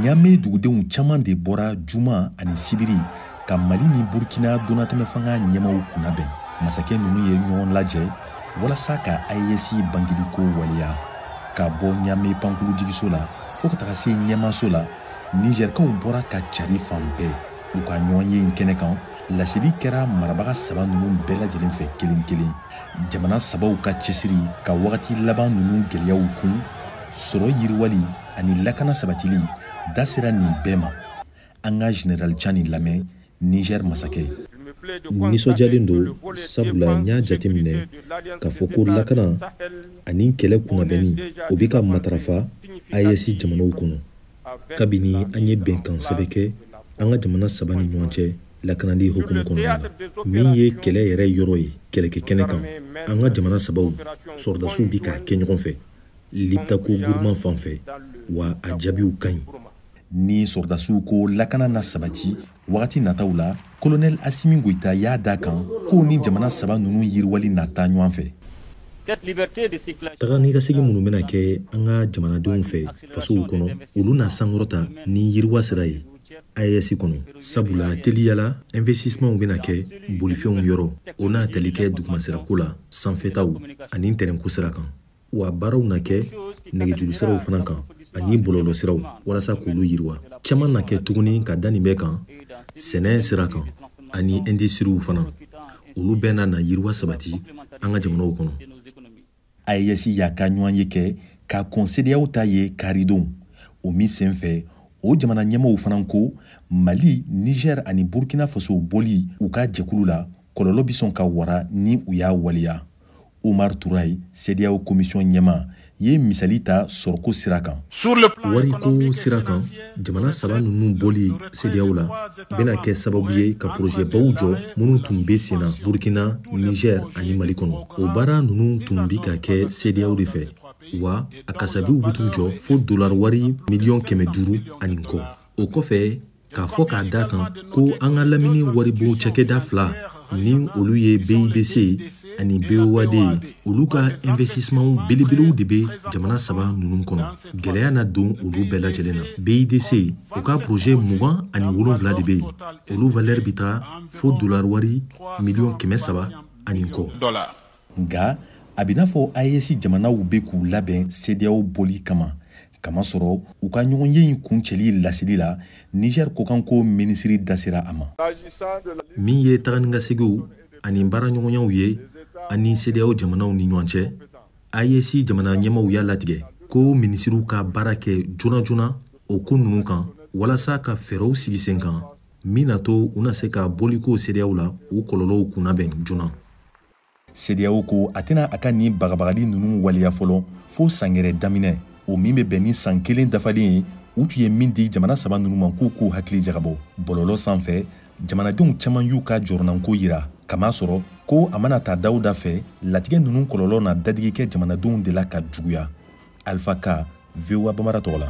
Ɲame dugudenw caman de bɔra Juma ani Sibiri ka Mali ni Burkina donatɛmɛ fanga ɲɛmaw kunnabɛn. Masakɛ ninnu ye ɲɔgɔn lajɛ walasa ka AES bangeli ko waliya. Ka bɔ Ɲame pankuru jigiso la fo ka taga se ɲɛmaso la, Nigerikaw bɔra ka cari fan bɛɛ. U ka ɲɔgɔn ye kɛnɛ kan, laseli kɛra marabaga saba ninnu bɛɛ lajɛlen fɛ kelen kelen. Jamana sabaw ka cɛsiri ka wagati laban ninnu gɛlɛyaw kun, sɔrɔ yiriwali ani lakana sabatili da sera nin bɛɛ ma. An ka Général Tchani lamɛn, Niger masakɛ. Nisɔndiyalen don sabula n y'a jateminɛ k'a fɔ ko lakana ani kɛlɛ kunnabɛnni o bɛ ka matarafa AES jamanaw kɔnɔ. Kabini an ye bɛnkan sɛbɛn kɛ an ka jamana saba ni ɲɔgɔn cɛ lakanali hukumu kɔnɔna na, min ye kɛlɛ yɛrɛ yɔrɔ ye kɛlɛkɛ kɛnɛ kan. An ka jamana sabaw sɔrɔdasiw bi k'a kɛ ɲɔgɔn fɛ Liptako gouvernement fan fɛ, wa a jaabiw ka ɲi. Ni sɔrɔdasiw ko lakana na sabati wagati nataw la, Colonel Assimi Goïta y'a da kan ko ni jamana saba ninnu yiriwali nata ɲɔgɔn fɛ. Taga ni ka segin minnu bɛna kɛ an ka jamanadenw fɛ fasow kɔnɔ, olu na sankɔrɔta ni yiriwa sira ye AES kɔnɔ. Sabula teliyala investissement bɛna kɛ bolifɛnw yɔrɔ, o n'a tali kɛ dugumasirako la, sanfɛtaw ani tɛrɛnko sira kan. Wa baaraw na kɛ nɛgɛjuru siraw fana kan ani bɔlɔlɔ siraw walasa k'olu yiriwa. Caman na kɛ tuguni ka da nin bɛɛ kan sɛnɛ sira kan ani industries fana, olu bɛɛ na yiriwa sabati an ka jamanaw kɔnɔ. AES y'a ka ɲɔgɔn ye kɛ ka kɔn CEDEAO ta ye karidon. O min senfɛ o jamana ɲɛmaaw fana ko Mali, Niger ani Burkina Faso boli u ka jɛkulu la kɔlɔlɔ bi sɔn ka wara ni u y'a waliya. Omar Touraye, CEDEAO commission ɲɛma, ye misali ta sɔrɔko sira kan. Wariko sira kan, jamana saba ninnu boli CEDEAO la bɛna kɛ sababu ye ka projet baw jɔ minnu tun bɛ sen na Burkina, Niger ani Mali kɔnɔ. O baara ninnu tun bi ka kɛ CEDEAO de fɛ, wa a kasabiw bɛ t'u jɔ fo $500 miliyɔn ani kɔ. O kɔfɛ k'a fɔ k'a da kan ko an ka lamini waribon cakɛda fila ni olu ye BIDC ani BOAD, olu ka investissement belebelew de bɛ jamana saba ninnu kɔnɔ. Gɛlɛya na don olu bɛɛ lajɛlen na. BIDC o ka projet 27 de bɛ yen, olu valeur bɛ taa fo $300 miliyɔn ani kɔ. Nka a bɛ n'a fɔ AES jamanaw bɛ k'u labɛn CEDEAO boli kama. Kamasɔrɔ u ka ɲɔgɔn ye in kuncɛli laseli la, Niger kokanko minisiri da sera a ma. Min ye taganikasɛgiw ani baaraɲɔgɔnyaw ye ani CEDEAO jamanaw ni ɲɔgɔn cɛ, AES jamana ɲɛmaw y'a latigɛ ko minisiriw ka baara kɛ joona joona o ko ninnu kan walasa ka fɛɛrɛw sigi sen kan min na to u na se ka boliko CEDEAO la u kɔlɔlɔw kunnabɛn joona. CEDEAO ko a tɛna a ka nin bagabagali ninnu waliya fɔlɔ fo sangɛrɛ daminɛ. O min bɛ bɛn ni san kelen dafalen ye, u tun ye min di jamana saba ninnu ma k'u k'u hakili jagabɔ. Bɔlɔlɔ sanfɛ, jamanadenw caman y'u ka jɔrɔnanko yira. Kamasɔrɔ ko a mana taa dawuda fɛ, latigɛ ninnu kɔlɔlɔ na dadigi kɛ jamanadenw de la ka juguya. Alpha K, VOA Bambara tɔgɔ la.